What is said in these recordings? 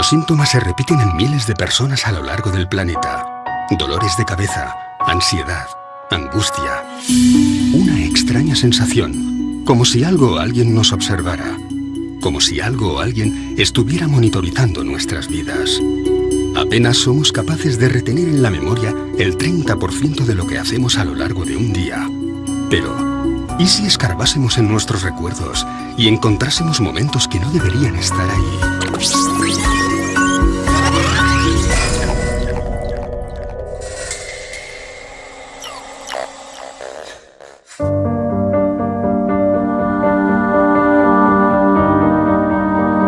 Los síntomas se repiten en miles de personas a lo largo del planeta. Dolores de cabeza, ansiedad, angustia. Una extraña sensación, como si algo o alguien nos observara. Como si algo o alguien estuviera monitorizando nuestras vidas. Apenas somos capaces de retener en la memoria el 30% de lo que hacemos a lo largo de un día. Pero, ¿y si escarbásemos en nuestros recuerdos y encontrásemos momentos que no deberían estar ahí?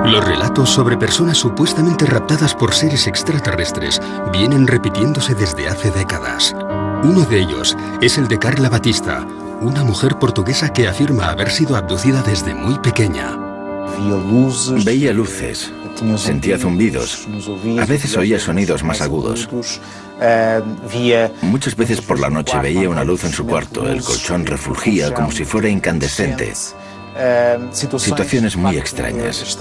Los relatos sobre personas supuestamente raptadas por seres extraterrestres vienen repitiéndose desde hace décadas. Uno de ellos es el de Carla Batista, una mujer portuguesa que afirma haber sido abducida desde muy pequeña. Veía luces, sentía zumbidos, a veces oía sonidos más agudos. Muchas veces por la noche veía una luz en su cuarto, el colchón refulgía como si fuera incandescente. Situaciones muy extrañas.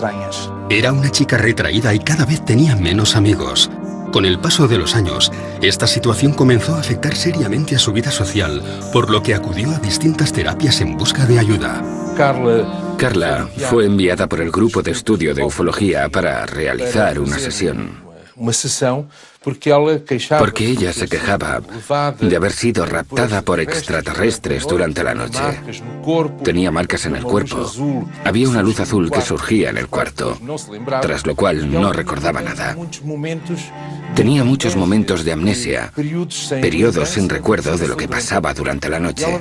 Era una chica retraída y cada vez tenía menos amigos. Con el paso de los años, esta situación comenzó a afectar seriamente a su vida social, por lo que acudió a distintas terapias en busca de ayuda. Carla fue enviada por el grupo de estudio de ufología para realizar una sesión. Porque ella se quejaba de haber sido raptada por extraterrestres durante la noche. Tenía marcas en el cuerpo. Había una luz azul que surgía en el cuarto, tras lo cual no recordaba nada. Tenía muchos momentos de amnesia, periodos sin recuerdo de lo que pasaba durante la noche.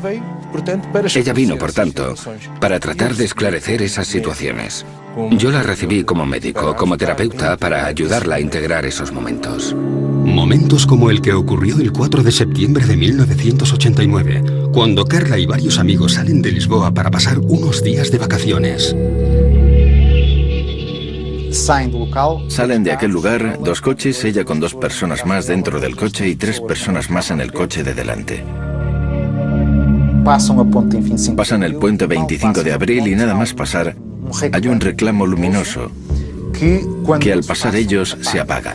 Ella vino, por tanto, para tratar de esclarecer esas situaciones. Yo la recibí como médico, como terapeuta, para ayudarla a integrar esos momentos. Momentos como el que ocurrió el 4 de septiembre de 1989, cuando Carla y varios amigos salen de Lisboa para pasar unos días de vacaciones. Salen de aquel lugar 2 coches, ella con 2 personas más dentro del coche y 3 personas más en el coche de delante. Pasan el puente 25 de abril y nada más pasar, hay un reclamo luminoso que al pasar ellos se apaga.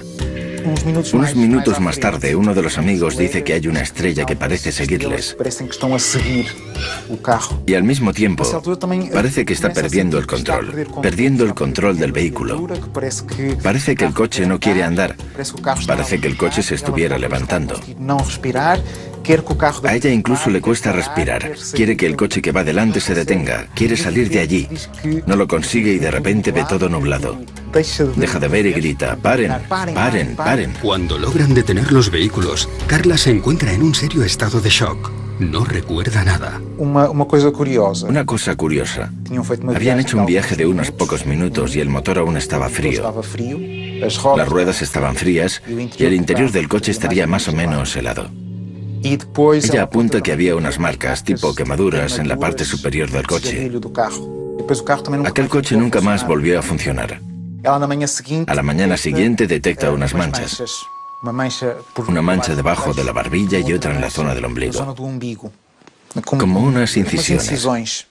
Unos minutos más tarde, uno de los amigos dice que hay una estrella que parece seguirles. Y al mismo tiempo, parece que está perdiendo el control del vehículo. Parece que el coche no quiere andar. Parece que el coche se estuviera levantando. A ella incluso le cuesta respirar. Quiere que el coche que va delante se detenga. Quiere salir de allí. No lo consigue y de repente ve todo nublado. Deja de ver y grita: ¡paren, paren, paren! Cuando logran detener los vehículos, Carla se encuentra en un serio estado de shock. No recuerda nada. Una cosa curiosa. Habían hecho un viaje de unos pocos minutos y el motor aún estaba frío. Las ruedas estaban frías y el interior del coche estaría más o menos helado. Ella apunta que había unas marcas, tipo quemaduras, en la parte superior del coche. Aquel coche nunca más volvió a funcionar. A la mañana siguiente detecta unas manchas. Una mancha debajo de la barbilla y otra en la zona del ombligo. Como unas incisiones.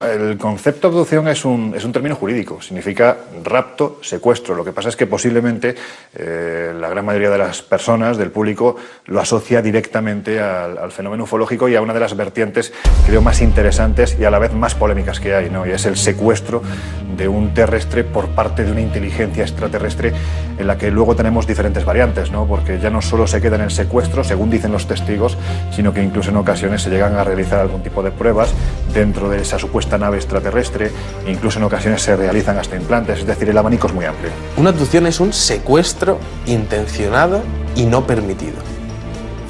El concepto de abducción es un término jurídico, significa rapto, secuestro. Lo que pasa es que posiblemente la gran mayoría de las personas, del público, lo asocia directamente al fenómeno ufológico y a una de las vertientes, creo, más interesantes y a la vez más polémicas que hay, ¿no? Y es el secuestro de un terrestre por parte de una inteligencia extraterrestre, en la que luego tenemos diferentes variantes, ¿no? Porque ya no solo se queda en el secuestro, según dicen los testigos, sino que incluso en ocasiones se llegan a realizar algún tipo de pruebas dentro de esa supuesta nave extraterrestre, e incluso en ocasiones se realizan hasta implantes, es decir, el abanico es muy amplio. Una abducción es un secuestro intencionado y no permitido.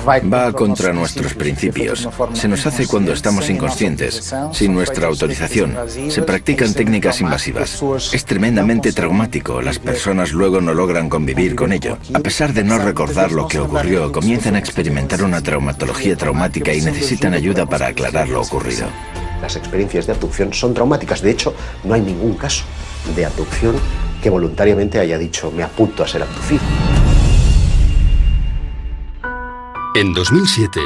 Va contra nuestros principios. Se nos hace cuando estamos inconscientes, sin nuestra autorización. Se practican técnicas invasivas. Es tremendamente traumático. Las personas luego no logran convivir con ello. A pesar de no recordar lo que ocurrió, comienzan a experimentar una traumatología traumática y necesitan ayuda para aclarar lo ocurrido. Las experiencias de abducción son traumáticas. De hecho, no hay ningún caso de abducción que voluntariamente haya dicho: me apunto a ser abducido. En 2007,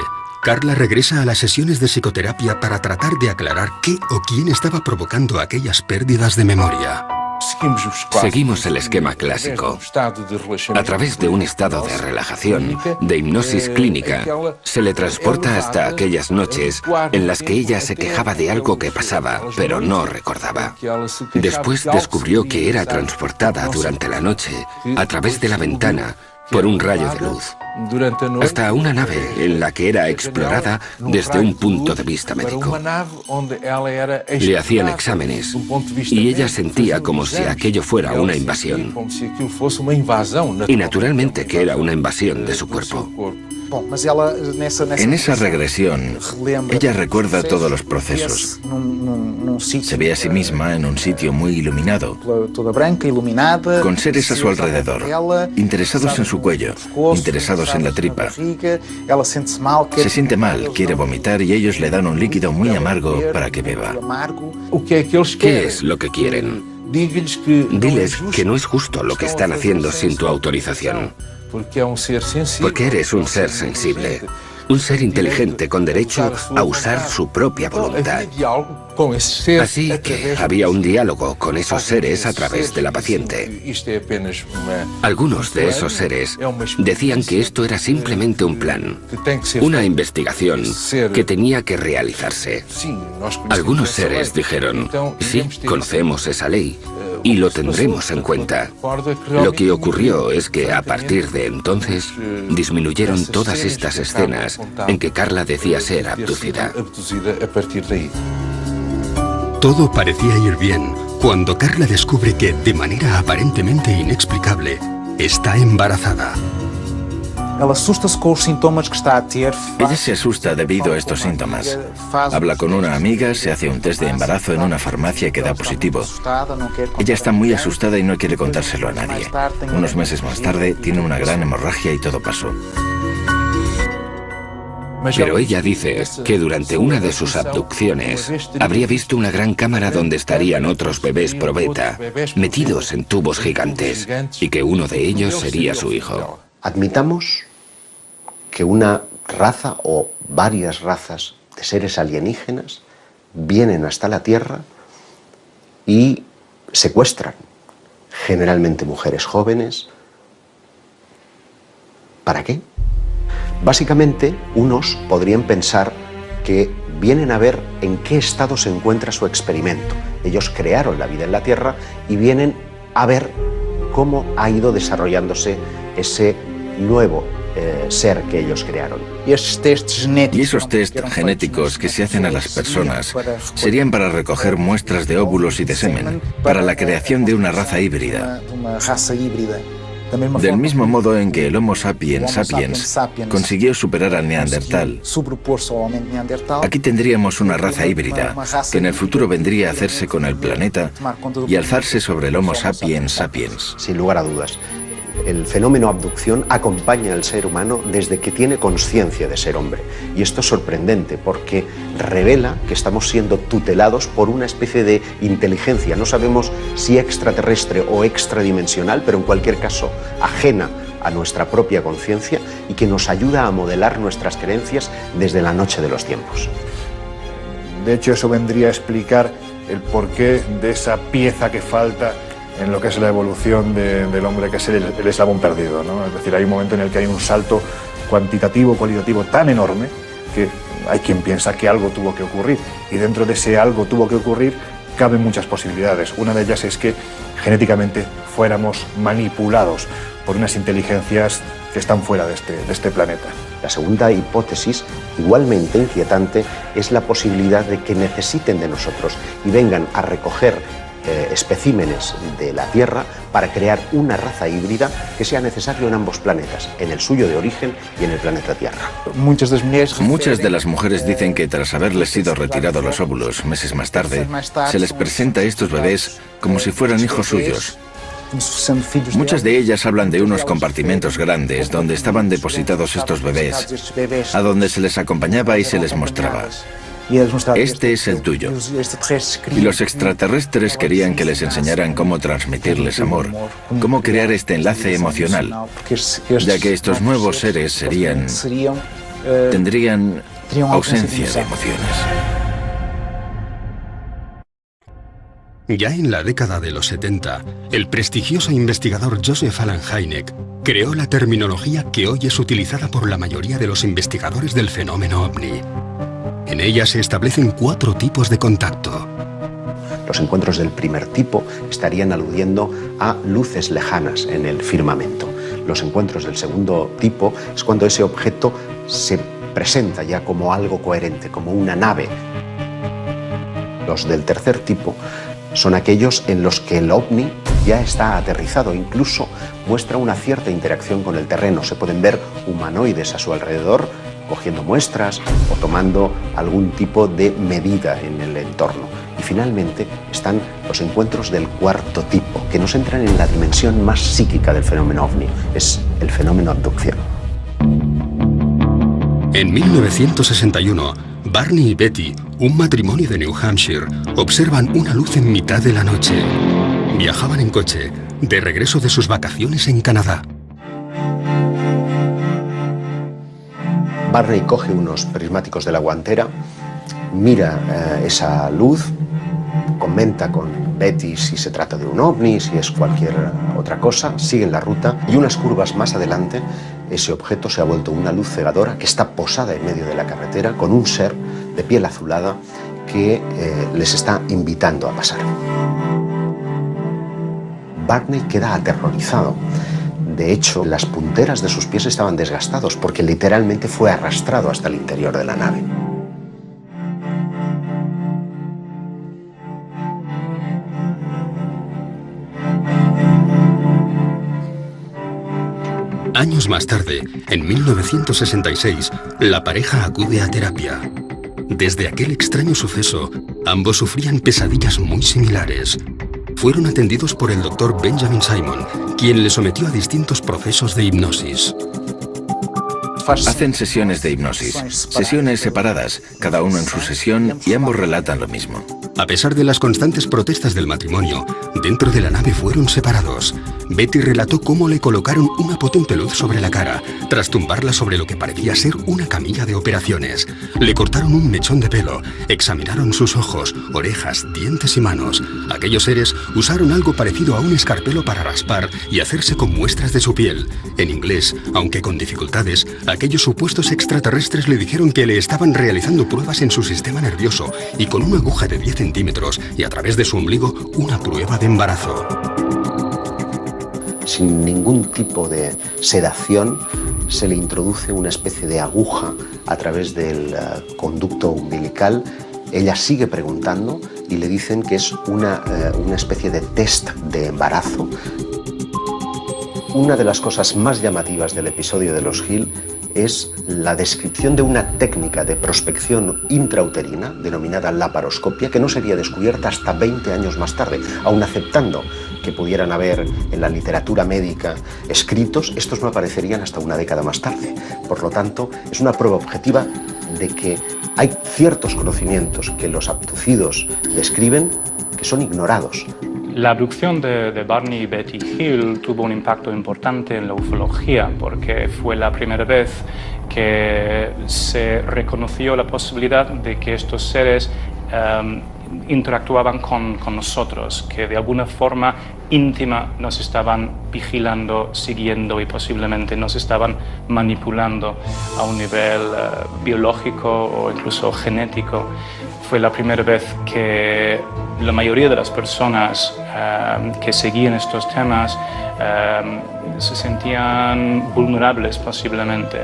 Carla regresa a las sesiones de psicoterapia para tratar de aclarar qué o quién estaba provocando aquellas pérdidas de memoria. Seguimos el esquema clásico. A través de un estado de relajación, de hipnosis clínica, se le transporta hasta aquellas noches en las que ella se quejaba de algo que pasaba, pero no recordaba. Después descubrió que era transportada durante la noche, a través de la ventana, por un rayo de luz, hasta una nave en la que era explorada desde un punto de vista médico. Le hacían exámenes y ella sentía como si aquello fuera una invasión. Y naturalmente que era una invasión de su cuerpo. En esa regresión, ella recuerda todos los procesos. Se ve a sí misma en un sitio muy iluminado, con seres a su alrededor, interesados en su cuello, interesados en la tripa. Se siente mal, quiere vomitar y ellos le dan un líquido muy amargo para que beba. ¿Qué es lo que quieren? Diles que no es justo lo que están haciendo sin tu autorización. Porque eres un ser sensible, un ser inteligente con derecho a usar su propia voluntad. Así que había un diálogo con esos seres a través de la paciente. Algunos de esos seres decían que esto era simplemente un plan, una investigación que tenía que realizarse. Algunos seres dijeron, sí, conocemos esa ley y lo tendremos en cuenta. Lo que ocurrió es que a partir de entonces disminuyeron todas estas escenas en que Carla decía ser abducida. Todo parecía ir bien cuando Carla descubre que, de manera aparentemente inexplicable, está embarazada. Ella se asusta debido a estos síntomas. Habla con una amiga, se hace un test de embarazo en una farmacia que da positivo. Ella está muy asustada y no quiere contárselo a nadie. Unos meses más tarde tiene una gran hemorragia y todo pasó. Pero ella dice que durante una de sus abducciones habría visto una gran cámara donde estarían otros bebés probeta, metidos en tubos gigantes, y que uno de ellos sería su hijo. Admitamos que una raza o varias razas de seres alienígenas vienen hasta la Tierra y secuestran generalmente mujeres jóvenes. ¿Para qué? Básicamente, unos podrían pensar que vienen a ver en qué estado se encuentra su experimento. Ellos crearon la vida en la Tierra y vienen a ver cómo ha ido desarrollándose ese nuevo ser que ellos crearon. Y esos test genéticos que se hacen a las personas serían para recoger muestras de óvulos y de semen, para la creación de una raza híbrida. Del mismo modo en que el Homo sapiens sapiens consiguió superar al Neandertal, aquí tendríamos una raza híbrida que en el futuro vendría a hacerse con el planeta y alzarse sobre el Homo sapiens sapiens. Sin lugar a dudas. El fenómeno abducción acompaña al ser humano desde que tiene conciencia de ser hombre. Y esto es sorprendente porque revela que estamos siendo tutelados por una especie de inteligencia. No sabemos si extraterrestre o extradimensional, pero en cualquier caso ajena a nuestra propia conciencia y que nos ayuda a modelar nuestras creencias desde la noche de los tiempos. De hecho, eso vendría a explicar el porqué de esa pieza que falta en lo que es la evolución del hombre, que es el eslabón perdido, ¿no? Es decir, hay un momento en el que hay un salto cuantitativo, cualitativo tan enorme que hay quien piensa que algo tuvo que ocurrir, y dentro de ese algo tuvo que ocurrir caben muchas posibilidades. Una de ellas es que genéticamente fuéramos manipulados por unas inteligencias que están fuera de este planeta. La segunda hipótesis, igualmente inquietante, es la posibilidad de que necesiten de nosotros y vengan a recoger especímenes de la Tierra para crear una raza híbrida que sea necesario en ambos planetas, en el suyo de origen y en el planeta Tierra. Muchas de las mujeres dicen que tras haberles sido retirados los óvulos meses más tarde, se les presenta a estos bebés como si fueran hijos suyos. Muchas de ellas hablan de unos compartimentos grandes donde estaban depositados estos bebés, a donde se les acompañaba y se les mostraba. Este es el tuyo. Y los extraterrestres querían que les enseñaran cómo transmitirles amor, cómo crear este enlace emocional, ya que estos nuevos seres tendrían ausencia de emociones. Ya en la década de los 70, el prestigioso investigador Joseph Allen Hynek creó la terminología que hoy es utilizada por la mayoría de los investigadores del fenómeno ovni. En ella se establecen 4 tipos de contacto. Los encuentros del primer tipo estarían aludiendo a luces lejanas en el firmamento. Los encuentros del segundo tipo es cuando ese objeto se presenta ya como algo coherente, como una nave. Los del tercer tipo son aquellos en los que el ovni ya está aterrizado, incluso muestra una cierta interacción con el terreno. Se pueden ver humanoides a su alrededor, cogiendo muestras o tomando algún tipo de medida en el entorno. Y finalmente están los encuentros del cuarto tipo, que nos entran en la dimensión más psíquica del fenómeno ovni, es el fenómeno abducción. En 1961, Barney y Betty, un matrimonio de New Hampshire, observan una luz en mitad de la noche. Viajaban en coche, de regreso de sus vacaciones en Canadá. Barney coge unos prismáticos de la guantera, mira esa luz, comenta con Betty si se trata de un ovni, si es cualquier otra cosa, siguen la ruta y unas curvas más adelante ese objeto se ha vuelto una luz cegadora que está posada en medio de la carretera con un ser de piel azulada que les está invitando a pasar. Barney queda aterrorizado. De hecho, las punteras de sus pies estaban desgastados porque literalmente fue arrastrado hasta el interior de la nave. Años más tarde, en 1966, la pareja acude a terapia. Desde aquel extraño suceso, ambos sufrían pesadillas muy similares. Fueron atendidos por el Dr. Benjamin Simon, quien les sometió a distintos procesos de hipnosis. Hacen sesiones de hipnosis, sesiones separadas, cada uno en su sesión y ambos relatan lo mismo. A pesar de las constantes protestas del matrimonio, dentro de la nave fueron separados. Betty relató cómo le colocaron una potente luz sobre la cara, tras tumbarla sobre lo que parecía ser una camilla de operaciones. Le cortaron un mechón de pelo, examinaron sus ojos, orejas, dientes y manos. Aquellos seres usaron algo parecido a un escarpelo para raspar y hacerse con muestras de su piel. En inglés, aunque con dificultades, aquellos supuestos extraterrestres le dijeron que le estaban realizando pruebas en su sistema nervioso y con una aguja de 10 centímetros y a través de su ombligo una prueba de embarazo. Sin ningún tipo de sedación, se le introduce una especie de aguja a través del conducto umbilical. Ella sigue preguntando y le dicen que es una especie de test de embarazo. Una de las cosas más llamativas del episodio de los Hill es la descripción de una técnica de prospección intrauterina denominada laparoscopia que no sería descubierta hasta 20 años más tarde, aun aceptando que pudieran haber en la literatura médica escritos, estos no aparecerían hasta una década más tarde. Por lo tanto, es una prueba objetiva de que hay ciertos conocimientos que los abducidos describen que son ignorados. La abducción de Barney y Betty Hill tuvo un impacto importante en la ufología porque fue la primera vez que se reconoció la posibilidad de que estos seres interactuaban con nosotros, que de alguna forma íntima nos estaban vigilando, siguiendo y posiblemente nos estaban manipulando a un nivel biológico o incluso genético. Fue la primera vez que la mayoría de las personas que seguían estos temas se sentían vulnerables posiblemente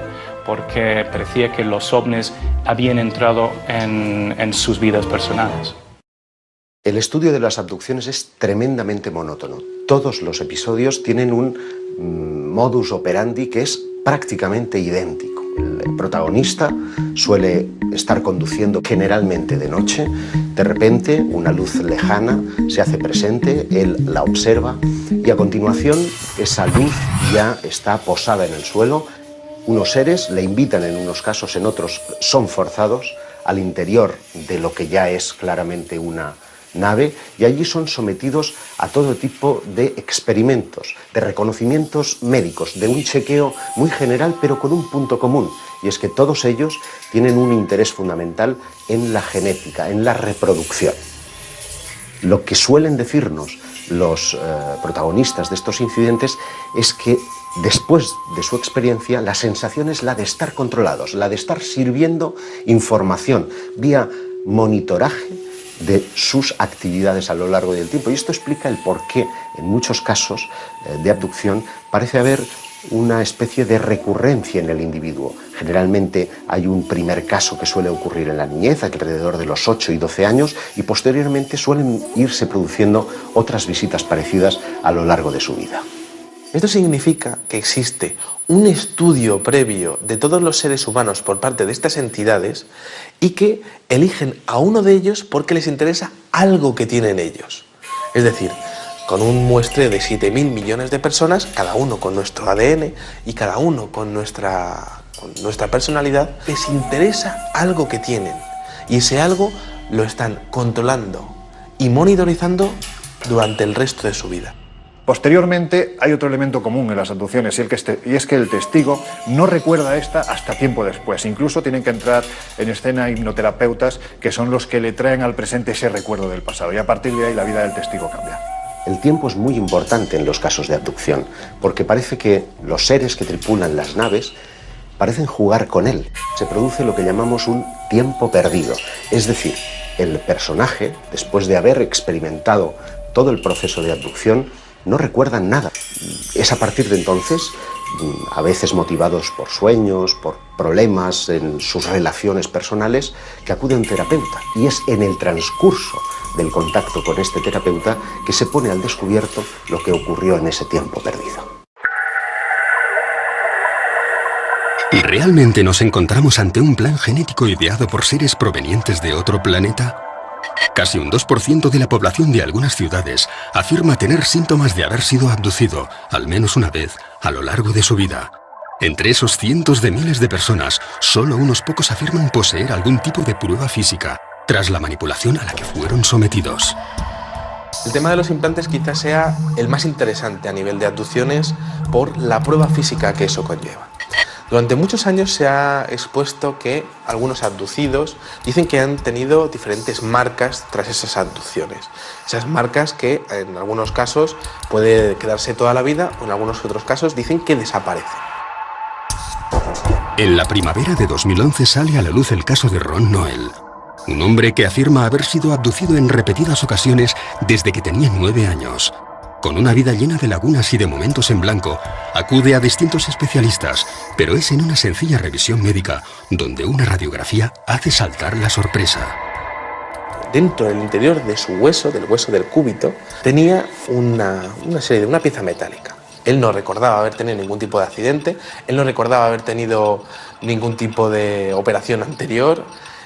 porque parecía que los ovnis habían entrado en sus vidas personales. El estudio de las abducciones es tremendamente monótono. Todos los episodios tienen un modus operandi que es prácticamente idéntico. El protagonista suele estar conduciendo generalmente de noche. De repente, una luz lejana se hace presente, él la observa y a continuación esa luz ya está posada en el suelo. Unos seres le invitan en unos casos, en otros son forzados al interior de lo que ya es claramente una nave y allí son sometidos a todo tipo de experimentos, de reconocimientos médicos, de un chequeo muy general pero con un punto común, y es que todos ellos tienen un interés fundamental en la genética, en la reproducción. Lo que suelen decirnos los protagonistas de estos incidentes es que después de su experiencia la sensación es la de estar controlados, la de estar sirviendo información vía monitoraje de sus actividades a lo largo del tiempo. Y esto explica el por qué en muchos casos de abducción parece haber una especie de recurrencia en el individuo. Generalmente hay un primer caso que suele ocurrir en la niñez, alrededor de los 8 y 12 años, y posteriormente suelen irse produciendo otras visitas parecidas a lo largo de su vida. Esto significa que existe un estudio previo de todos los seres humanos por parte de estas entidades y que eligen a uno de ellos porque les interesa algo que tienen ellos. Es decir, con un muestreo de 7.000 millones de personas, cada uno con nuestro ADN y cada uno con nuestra personalidad, les interesa algo que tienen y ese algo lo están controlando y monitorizando durante el resto de su vida. Posteriormente hay otro elemento común en las abducciones y es que el testigo no recuerda esta hasta tiempo después. Incluso tienen que entrar en escena hipnoterapeutas que son los que le traen al presente ese recuerdo del pasado y a partir de ahí la vida del testigo cambia. El tiempo es muy importante en los casos de abducción porque parece que los seres que tripulan las naves parecen jugar con él. Se produce lo que llamamos un tiempo perdido. Es decir, el personaje, después de haber experimentado todo el proceso de abducción, no recuerdan nada. Es a partir de entonces, a veces motivados por sueños, por problemas en sus relaciones personales, que acude a un terapeuta. Y es en el transcurso del contacto con este terapeuta que se pone al descubierto lo que ocurrió en ese tiempo perdido. ¿Realmente nos encontramos ante un plan genético ideado por seres provenientes de otro planeta? Casi un 2% de la población de algunas ciudades afirma tener síntomas de haber sido abducido al menos una vez a lo largo de su vida. Entre esos cientos de miles de personas, solo unos pocos afirman poseer algún tipo de prueba física tras la manipulación a la que fueron sometidos. El tema de los implantes quizás sea el más interesante a nivel de abducciones por la prueba física que eso conlleva. Durante muchos años se ha expuesto que algunos abducidos dicen que han tenido diferentes marcas tras esas abducciones. Esas marcas que en algunos casos puede quedarse toda la vida o en algunos otros casos dicen que desaparecen. En la primavera de 2011 sale a la luz el caso de Ron Noel, un hombre que afirma haber sido abducido en repetidas ocasiones desde que tenía 9 años. Con una vida llena de lagunas y de momentos en blanco, acude a distintos especialistas, pero es en una sencilla revisión médica donde una radiografía hace saltar la sorpresa. Dentro del interior de su hueso, del hueso del cúbito, tenía una pieza metálica. Él no recordaba haber tenido ningún tipo de accidente, él no recordaba haber tenido ningún tipo de operación anterior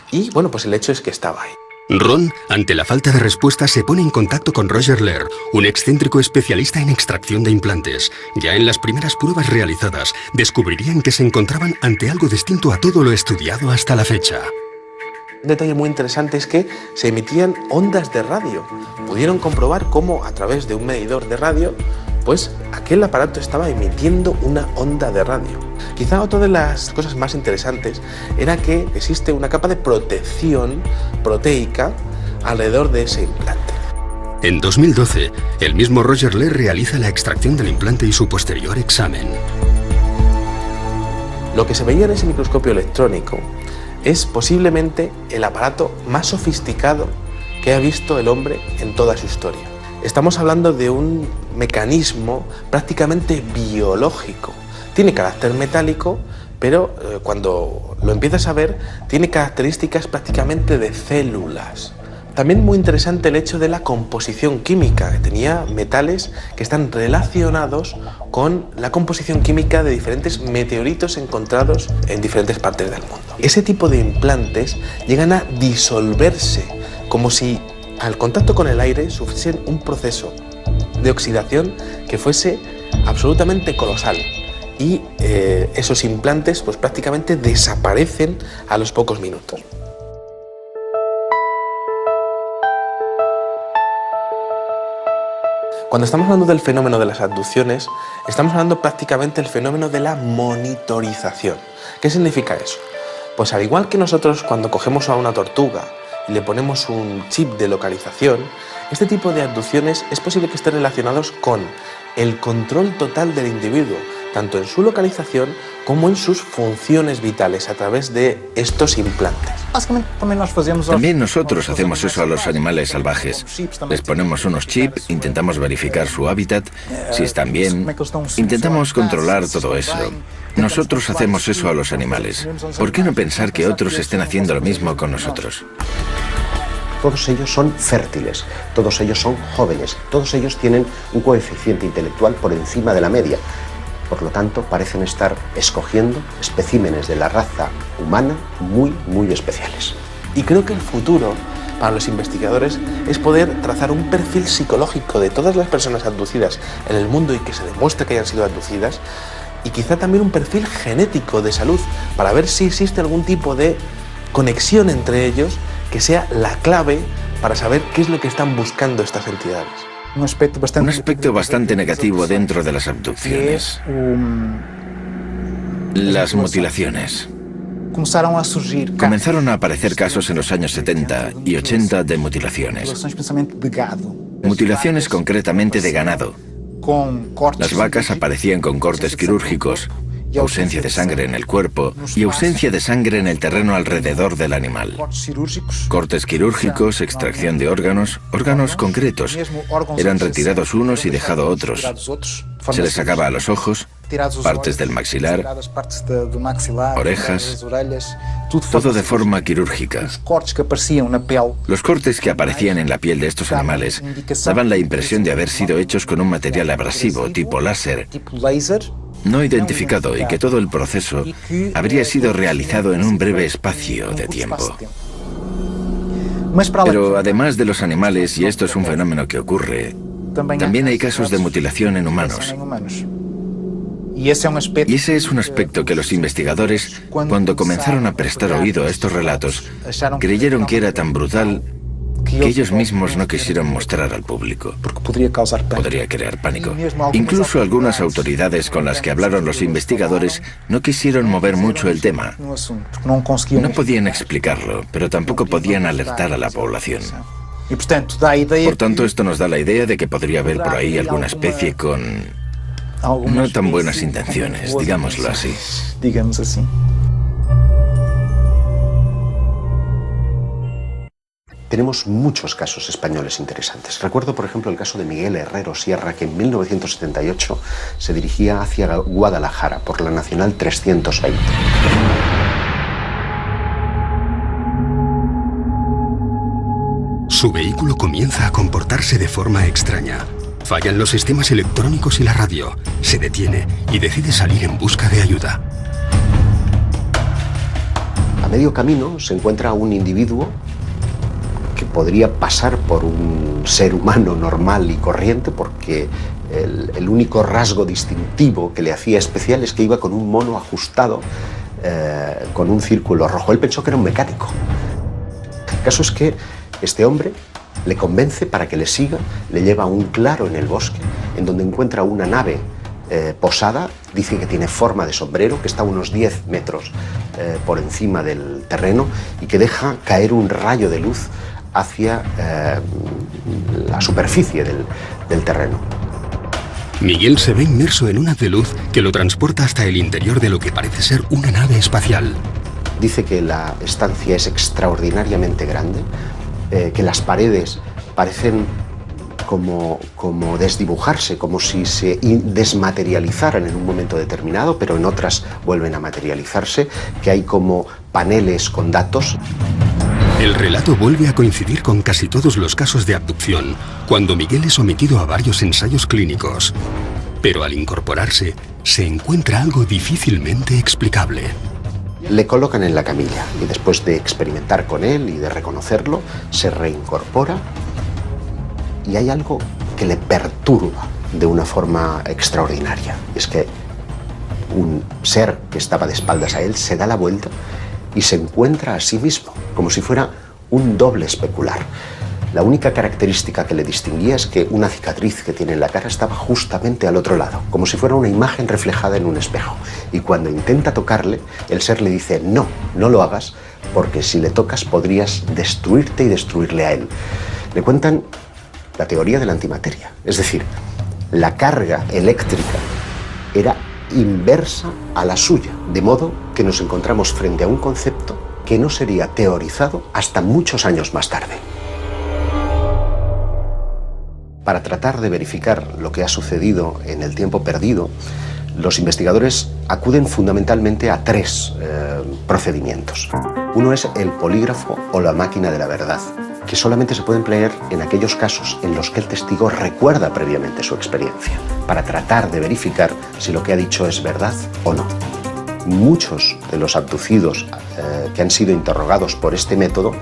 y, bueno, pues el hecho es que estaba ahí. Ron, ante la falta de respuesta, se pone en contacto con Roger Lehr, un excéntrico especialista en extracción de implantes. Ya en las primeras pruebas realizadas, descubrirían que se encontraban ante algo distinto a todo lo estudiado hasta la fecha. Un detalle muy interesante es que se emitían ondas de radio. Pudieron comprobar cómo a través de un medidor de radio, pues aquel aparato estaba emitiendo una onda de radio. Quizá otra de las cosas más interesantes era que existe una capa de protección proteica alrededor de ese implante. En 2012, el mismo Roger Lehr realiza la extracción del implante y su posterior examen. Lo que se veía en ese microscopio electrónico es posiblemente el aparato más sofisticado que ha visto el hombre en toda su historia. Estamos hablando de un mecanismo prácticamente biológico. Tiene carácter metálico, pero cuando lo empiezas a ver, tiene características prácticamente de células. También muy interesante el hecho de la composición química, que tenía metales que están relacionados con la composición química de diferentes meteoritos encontrados en diferentes partes del mundo. Ese tipo de implantes llegan a disolverse, como si al contacto con el aire sufriesen un proceso de oxidación que fuese absolutamente colosal. Y esos implantes pues prácticamente desaparecen a los pocos minutos. Cuando estamos hablando del fenómeno de las abducciones, estamos hablando prácticamente del fenómeno de la monitorización. ¿Qué significa eso? Pues al igual que nosotros cuando cogemos a una tortuga y le ponemos un chip de localización, este tipo de abducciones es posible que estén relacionados con el control total del individuo, tanto en su localización como en sus funciones vitales a través de estos implantes. También nosotros hacemos eso a los animales salvajes. Les ponemos unos chips, intentamos verificar su hábitat, si están bien, intentamos controlar todo eso. Nosotros hacemos eso a los animales. ¿Por qué no pensar que otros estén haciendo lo mismo con nosotros? Todos ellos son fértiles, todos ellos son jóvenes, todos ellos tienen un coeficiente intelectual por encima de la media. Por lo tanto, parecen estar escogiendo especímenes de la raza humana muy especiales. Y creo que el futuro para los investigadores es poder trazar un perfil psicológico de todas las personas abducidas en el mundo y que se demuestre que hayan sido abducidas, y quizá también un perfil genético de salud para ver si existe algún tipo de conexión entre ellos que sea la clave para saber qué es lo que están buscando estas entidades. Un aspecto bastante negativo dentro de las abducciones. Las mutilaciones. Comenzaron a aparecer casos en los años 70 y 80 de mutilaciones. Mutilaciones concretamente de ganado. Las vacas aparecían con cortes quirúrgicos, ausencia de sangre en el cuerpo y ausencia de sangre en el terreno alrededor del animal. Cortes quirúrgicos, extracción de órganos concretos. Eran retirados unos y dejados otros. Se les sacaba a los ojos, partes del maxilar, orejas, todo de forma quirúrgica. Los cortes que aparecían en la piel de estos animales daban la impresión de haber sido hechos con un material abrasivo tipo láser, no identificado, y que todo el proceso habría sido realizado en un breve espacio de tiempo. Pero además de los animales, y esto es un fenómeno que ocurre, también hay casos de mutilación en humanos. Y ese es un aspecto que los investigadores, cuando comenzaron a prestar oído a estos relatos, creyeron que era tan brutal que ellos mismos no quisieron mostrar al público. Podría crear pánico. Incluso algunas autoridades con las que hablaron los investigadores no quisieron mover mucho el tema. No podían explicarlo, pero tampoco podían alertar a la población. Por tanto, esto nos da la idea de que podría haber por ahí alguna especie con no tan buenas intenciones, digámoslo así. Tenemos muchos casos españoles interesantes. Recuerdo, por ejemplo, el caso de Miguel Herrero Sierra, que en 1978 se dirigía hacia Guadalajara por la Nacional 320. Su vehículo comienza a comportarse de forma extraña. Fallan los sistemas electrónicos y la radio. Se detiene y decide salir en busca de ayuda. A medio camino se encuentra un individuo que podría pasar por un ser humano normal y corriente, porque el único rasgo distintivo que le hacía especial es que iba con un mono ajustado con un círculo rojo. Él pensó que era un mecánico. El caso es que este hombre le convence para que le siga, le lleva a un claro en el bosque, en donde encuentra una nave posada. Dice que tiene forma de sombrero, que está a unos 10 metros por encima del terreno y que deja caer un rayo de luz hacia la superficie del terreno. Miguel se ve inmerso en un haz de luz que lo transporta hasta el interior de lo que parece ser una nave espacial. Dice que la estancia es extraordinariamente grande, que las paredes parecen como desdibujarse, como si se desmaterializaran en un momento determinado, pero en otras vuelven a materializarse, que hay como paneles con datos. El relato vuelve a coincidir con casi todos los casos de abducción, cuando Miguel es sometido a varios ensayos clínicos. Pero al incorporarse, se encuentra algo difícilmente explicable. Le colocan en la camilla y después de experimentar con él y de reconocerlo, se reincorpora y hay algo que le perturba de una forma extraordinaria. Es que un ser que estaba de espaldas a él se da la vuelta y se encuentra a sí mismo, como si fuera un doble especular. La única característica que le distinguía es que una cicatriz que tiene en la cara estaba justamente al otro lado, como si fuera una imagen reflejada en un espejo. Y cuando intenta tocarle, el ser le dice, no, no lo hagas, porque si le tocas podrías destruirte y destruirle a él. Le cuentan la teoría de la antimateria, es decir, la carga eléctrica era inversa a la suya, de modo que nos encontramos frente a un concepto que no sería teorizado hasta muchos años más tarde. Para tratar de verificar lo que ha sucedido en el tiempo perdido, los investigadores acuden fundamentalmente a tres procedimientos. Uno es el polígrafo o la máquina de la verdad, que solamente se puede emplear en aquellos casos en los que el testigo recuerda previamente su experiencia, para tratar de verificar si lo que ha dicho es verdad o no. Muchos de los abducidos que han sido interrogados por este método,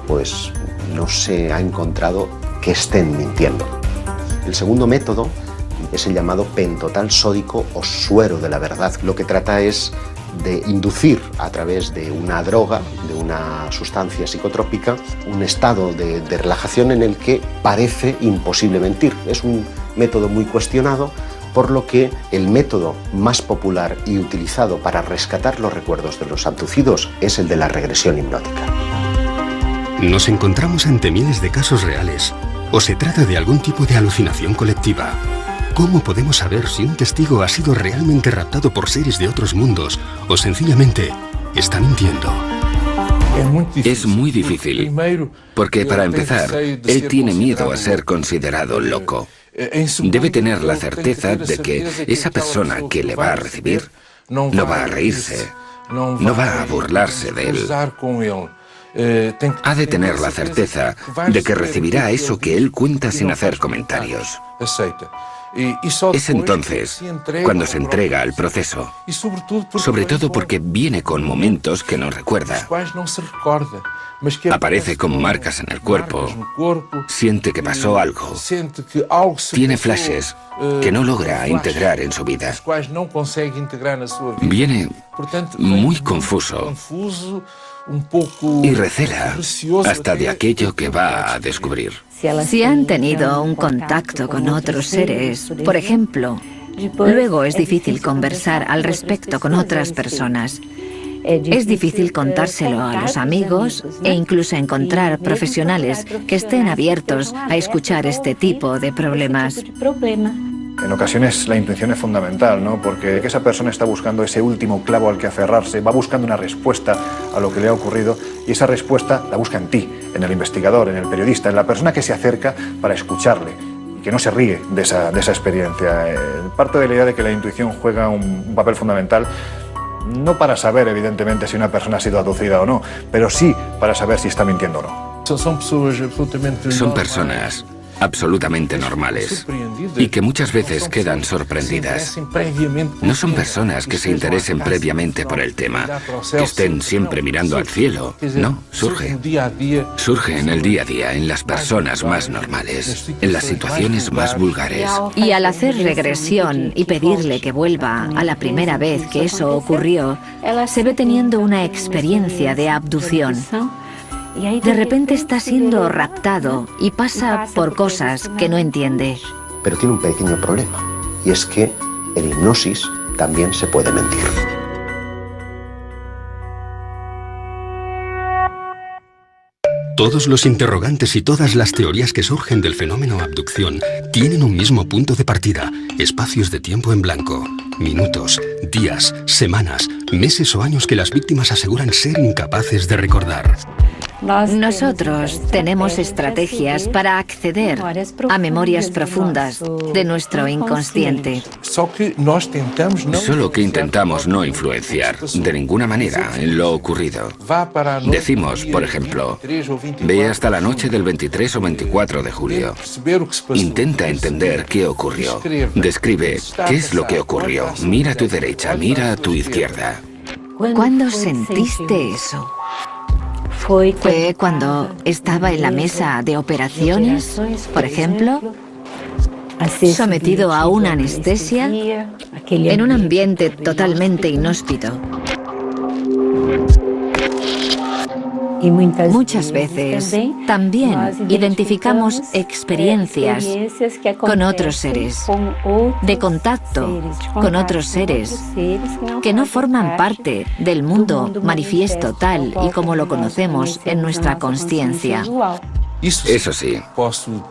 pues no se ha encontrado que estén mintiendo. El segundo método es el llamado pentotal sódico o suero de la verdad. Lo que trata es de inducir a través de una droga, de una sustancia psicotrópica, un estado de relajación en el que parece imposible mentir. Es un método muy cuestionado, por lo que el método más popular y utilizado para rescatar los recuerdos de los abducidos es el de la regresión hipnótica. ¿Nos encontramos ante miles de casos reales o se trata de algún tipo de alucinación colectiva? ¿Cómo podemos saber si un testigo ha sido realmente raptado por seres de otros mundos o sencillamente está mintiendo? Es muy difícil, porque para empezar, él tiene miedo a ser considerado loco. Debe tener la certeza de que esa persona que le va a recibir no va a reírse, no va a burlarse de él. Ha de tener la certeza de que recibirá eso que él cuenta sin hacer comentarios. Es entonces cuando se entrega al proceso, sobre todo porque viene con momentos que no recuerda. Aparece con marcas en el cuerpo, siente que pasó algo, tiene flashes que no logra integrar en su vida. Viene muy confuso y recela hasta de aquello que va a descubrir. Si han tenido un contacto con otros seres, por ejemplo, luego es difícil conversar al respecto con otras personas. Es difícil contárselo a los amigos e incluso encontrar profesionales que estén abiertos a escuchar este tipo de problemas. En ocasiones la intuición es fundamental, ¿no? Porque esa persona está buscando ese último clavo al que aferrarse, va buscando una respuesta a lo que le ha ocurrido y esa respuesta la busca en ti, en el investigador, en el periodista, en la persona que se acerca para escucharle y que no se ríe de esa experiencia. Parte de la idea de que la intuición juega un papel fundamental, no para saber, evidentemente, si una persona ha sido abducida o no, pero sí para saber si está mintiendo o no. Son personas absolutamente normales y que muchas veces quedan sorprendidas. No son personas que se interesen previamente por el tema, que estén siempre mirando al cielo. No, surge en el día a día, en las personas más normales, en las situaciones más vulgares. Y al hacer regresión y pedirle que vuelva a la primera vez que eso ocurrió, se ve teniendo una experiencia de abducción. De repente está siendo raptado y pasa por cosas que no entiende. Pero tiene un pequeño problema, y es que en hipnosis también se puede mentir. Todos los interrogantes y todas las teorías que surgen del fenómeno abducción tienen un mismo punto de partida: espacios de tiempo en blanco, minutos, días, semanas, meses o años que las víctimas aseguran ser incapaces de recordar. Nosotros tenemos estrategias para acceder a memorias profundas de nuestro inconsciente. Solo que intentamos no influenciar de ninguna manera en lo ocurrido. Decimos, por ejemplo, ve hasta la noche del 23 o 24 de julio. Intenta entender qué ocurrió. Describe qué es lo que ocurrió. Mira a tu derecha, mira a tu izquierda. ¿Cuándo sentiste eso? ¿Fue cuando estaba en la mesa de operaciones, por ejemplo? ¿Sometido a una anestesia? ¿En un ambiente totalmente inhóspito? Muchas veces también identificamos experiencias con otros seres, de contacto con otros seres que no forman parte del mundo manifiesto tal y como lo conocemos en nuestra consciencia. Eso sí,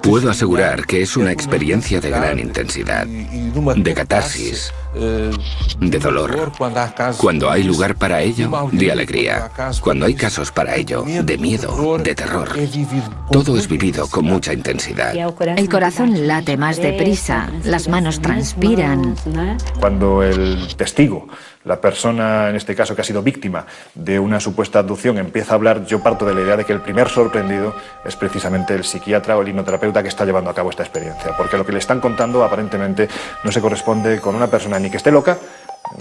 puedo asegurar que es una experiencia de gran intensidad, de catarsis, de dolor. Cuando hay lugar para ello, de alegría. Cuando hay casos para ello, de miedo, de terror. Todo es vivido con mucha intensidad. El corazón late más deprisa, las manos transpiran. Cuando el testigo, la persona en este caso que ha sido víctima de una supuesta abducción, empieza a hablar, yo parto de la idea de que el primer sorprendido es precisamente el psiquiatra o el hipnoterapeuta que está llevando a cabo esta experiencia, porque lo que le están contando aparentemente no se corresponde con una persona ni que esté loca,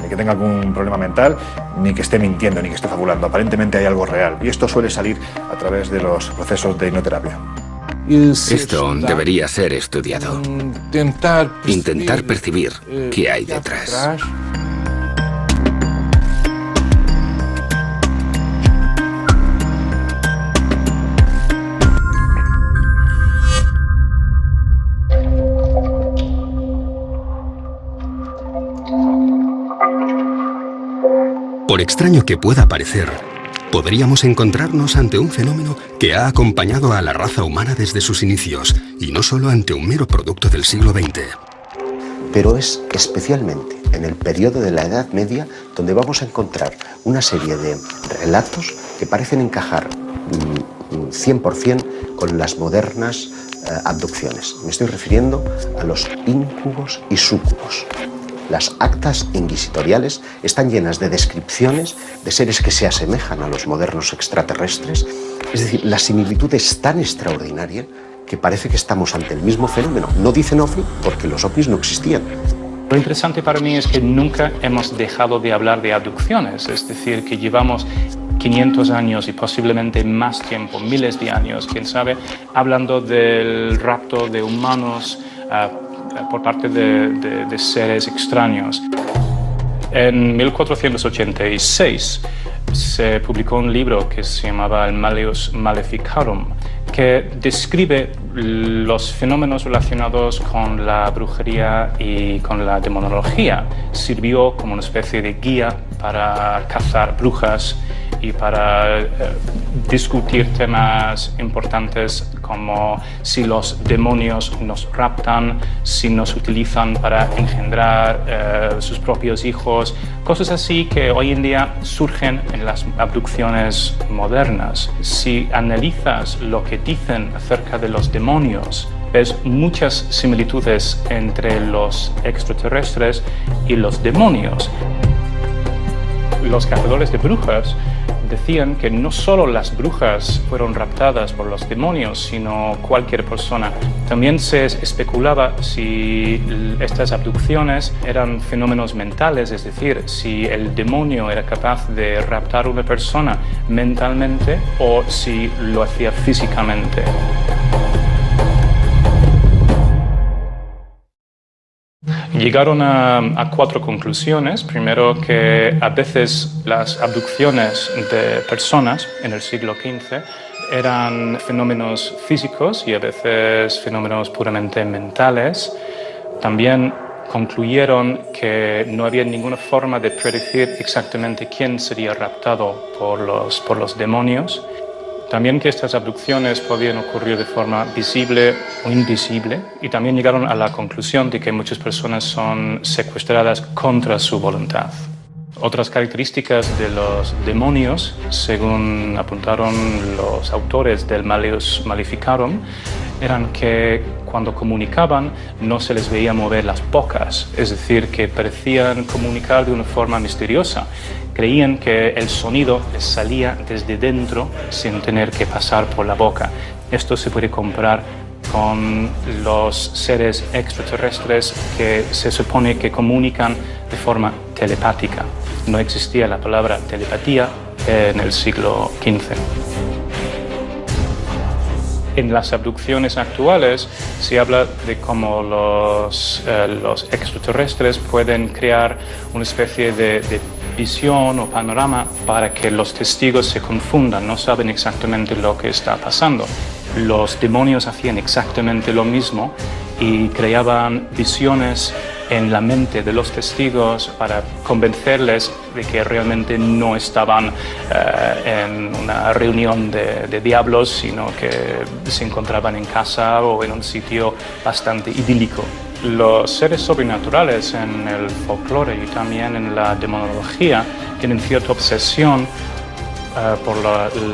ni que tenga algún problema mental, ni que esté mintiendo, ni que esté fabulando. Aparentemente hay algo real, y esto suele salir a través de los procesos de hipnoterapia. Esto debería ser estudiado. Intentar percibir qué hay detrás. Por extraño que pueda parecer, podríamos encontrarnos ante un fenómeno que ha acompañado a la raza humana desde sus inicios, y no solo ante un mero producto del siglo XX. Pero es especialmente en el periodo de la Edad Media donde vamos a encontrar una serie de relatos que parecen encajar 100% con las modernas abducciones. Me estoy refiriendo a los íncubos y súcubos. Las actas inquisitoriales están llenas de descripciones de seres que se asemejan a los modernos extraterrestres. Es decir, la similitud es tan extraordinaria que parece que estamos ante el mismo fenómeno. No dicen ovni porque los ovnis no existían. Lo interesante para mí es que nunca hemos dejado de hablar de abducciones, es decir, que llevamos 500 años y posiblemente más tiempo, miles de años, quién sabe, hablando del rapto de humanos por parte de seres extraños. En 1486 se publicó un libro que se llamaba el Malleus Maleficarum, que describe los fenómenos relacionados con la brujería y con la demonología. Sirvió como una especie de guía para cazar brujas y para discutir temas importantes como si los demonios nos raptan, si nos utilizan para engendrar sus propios hijos, cosas así que hoy en día surgen en las abducciones modernas. Si analizas lo que dicen acerca de los demonios, ves muchas similitudes entre los extraterrestres y los demonios. Los cazadores de brujas decían que no solo las brujas fueron raptadas por los demonios, sino cualquier persona. También se especulaba si estas abducciones eran fenómenos mentales, es decir, si el demonio era capaz de raptar a una persona mentalmente o si lo hacía físicamente. Llegaron a 4 conclusiones. Primero, que a veces las abducciones de personas en el siglo XV eran fenómenos físicos y a veces fenómenos puramente mentales. También concluyeron que no había ninguna forma de predecir exactamente quién sería raptado por los demonios. También que estas abducciones podían ocurrir de forma visible o invisible, y también llegaron a la conclusión de que muchas personas son secuestradas contra su voluntad. Otras características de los demonios, según apuntaron los autores del Malleus Maleficarum, eran que cuando comunicaban no se les veía mover las bocas, es decir, que parecían comunicar de una forma misteriosa. Creían que el sonido les salía desde dentro sin tener que pasar por la boca. Esto se puede comparar con los seres extraterrestres que se supone que comunican de forma telepática. No existía la palabra telepatía en el siglo XV. En las abducciones actuales se habla de cómo los extraterrestres pueden crear una especie de visión o panorama para que los testigos se confundan, no saben exactamente lo que está pasando. Los demonios hacían exactamente lo mismo y creaban visiones en la mente de los testigos para convencerles de que realmente no estaban en una reunión de diablos, sino que se encontraban en casa o en un sitio bastante idílico. Los seres sobrenaturales en el folclore y también en la demonología tienen cierta obsesión por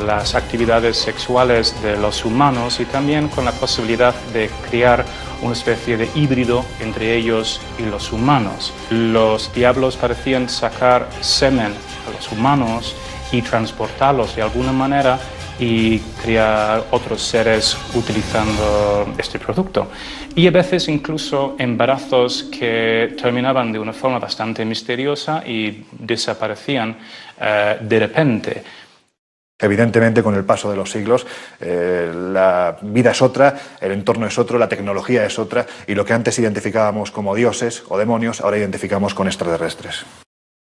las actividades sexuales de los humanos y también con la posibilidad de crear una especie de híbrido entre ellos y los humanos. Los diablos parecían sacar semen a los humanos y transportarlos de alguna manera y crear otros seres utilizando este producto. Y a veces incluso embarazos que terminaban de una forma bastante misteriosa y desaparecían de repente. Evidentemente, con el paso de los siglos, la vida es otra, el entorno es otro, la tecnología es otra, y lo que antes identificábamos como dioses o demonios, ahora identificamos con extraterrestres.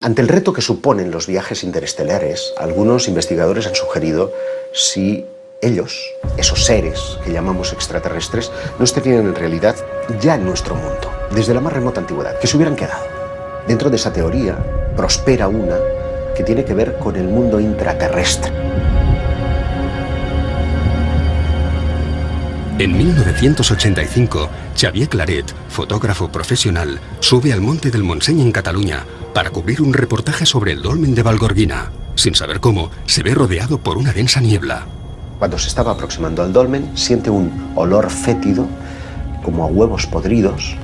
Ante el reto que suponen los viajes interestelares, algunos investigadores han sugerido si ellos, esos seres que llamamos extraterrestres, no estarían en realidad ya en nuestro mundo, desde la más remota antigüedad, que se hubieran quedado. Dentro de esa teoría prospera una que tiene que ver con el mundo intraterrestre. En 1985, Xavier Claret, fotógrafo profesional, sube al Monte del Montseny en Cataluña para cubrir un reportaje sobre el dolmen de Vallgorguina. Sin saber cómo, se ve rodeado por una densa niebla. Cuando se estaba aproximando al dolmen, siente un olor fétido, como a huevos podridos,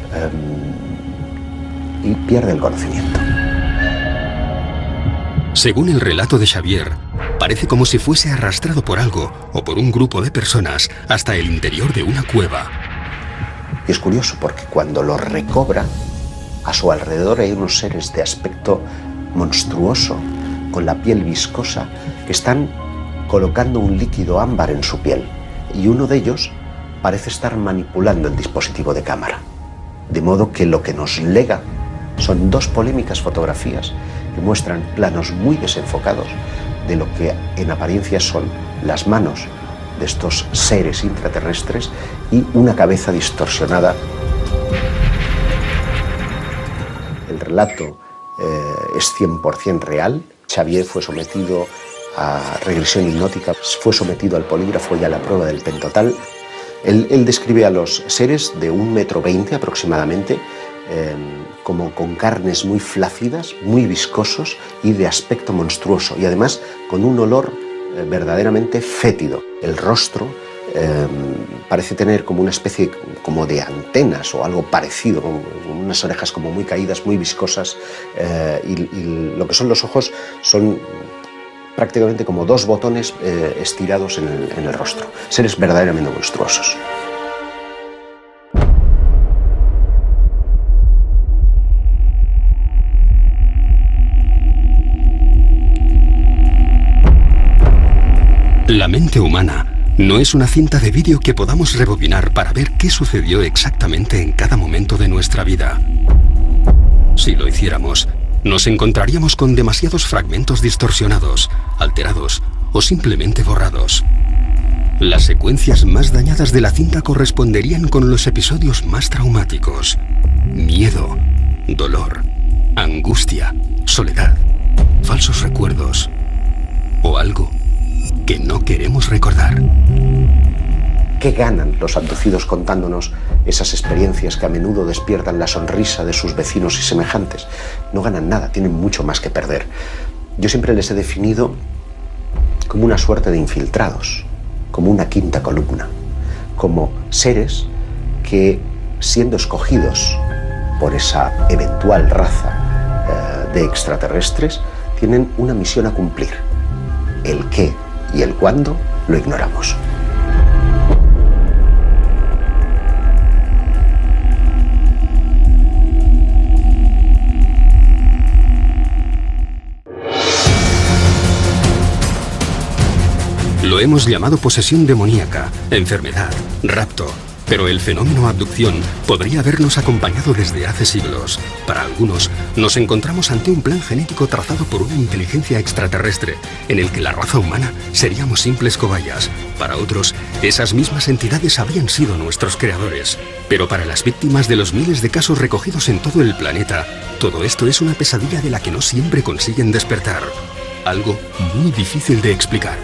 y pierde el conocimiento. Según el relato de Xavier, parece como si fuese arrastrado por algo o por un grupo de personas hasta el interior de una cueva. Y es curioso porque cuando lo recobra, a su alrededor hay unos seres de aspecto monstruoso, con la piel viscosa, que están colocando un líquido ámbar en su piel. Y uno de ellos parece estar manipulando el dispositivo de cámara. De modo que lo que nos lega son dos polémicas fotografías que muestran planos muy desenfocados de lo que en apariencia son las manos de estos seres intraterrestres y una cabeza distorsionada. El relato es 100% real. Xavier fue sometido a regresión hipnótica, fue sometido al polígrafo y a la prueba del pentotal. Él describe a los seres de 1,20 m aproximadamente, como con carnes muy flácidas, muy viscosos y de aspecto monstruoso, y además con un olor verdaderamente fétido. El rostro parece tener como una especie como de antenas o algo parecido, con unas orejas como muy caídas, muy viscosas, y lo que son los ojos son prácticamente como dos botones estirados en el rostro. Seres verdaderamente monstruosos. La mente humana no es una cinta de vídeo que podamos rebobinar para ver qué sucedió exactamente en cada momento de nuestra vida. Si lo hiciéramos, nos encontraríamos con demasiados fragmentos distorsionados, alterados o simplemente borrados. Las secuencias más dañadas de la cinta corresponderían con los episodios más traumáticos: miedo, dolor, angustia, soledad, falsos recuerdos o algo que no queremos recordar. ¿Qué ganan los abducidos contándonos esas experiencias que a menudo despiertan la sonrisa de sus vecinos y semejantes? No ganan nada, tienen mucho más que perder. Yo siempre les he definido como una suerte de infiltrados, como una quinta columna, como seres que, siendo escogidos por esa eventual raza de extraterrestres, tienen una misión a cumplir. El qué y el cuándo lo ignoramos. Lo hemos llamado posesión demoníaca, enfermedad, rapto, Pero el fenómeno abducción podría habernos acompañado desde hace siglos. Para algunos, nos encontramos ante un plan genético trazado por una inteligencia extraterrestre, en el que la raza humana seríamos simples cobayas. Para otros, esas mismas entidades habrían sido nuestros creadores. Pero para las víctimas de los miles de casos recogidos en todo el planeta, todo esto es una pesadilla de la que no siempre consiguen despertar. Algo muy difícil de explicar.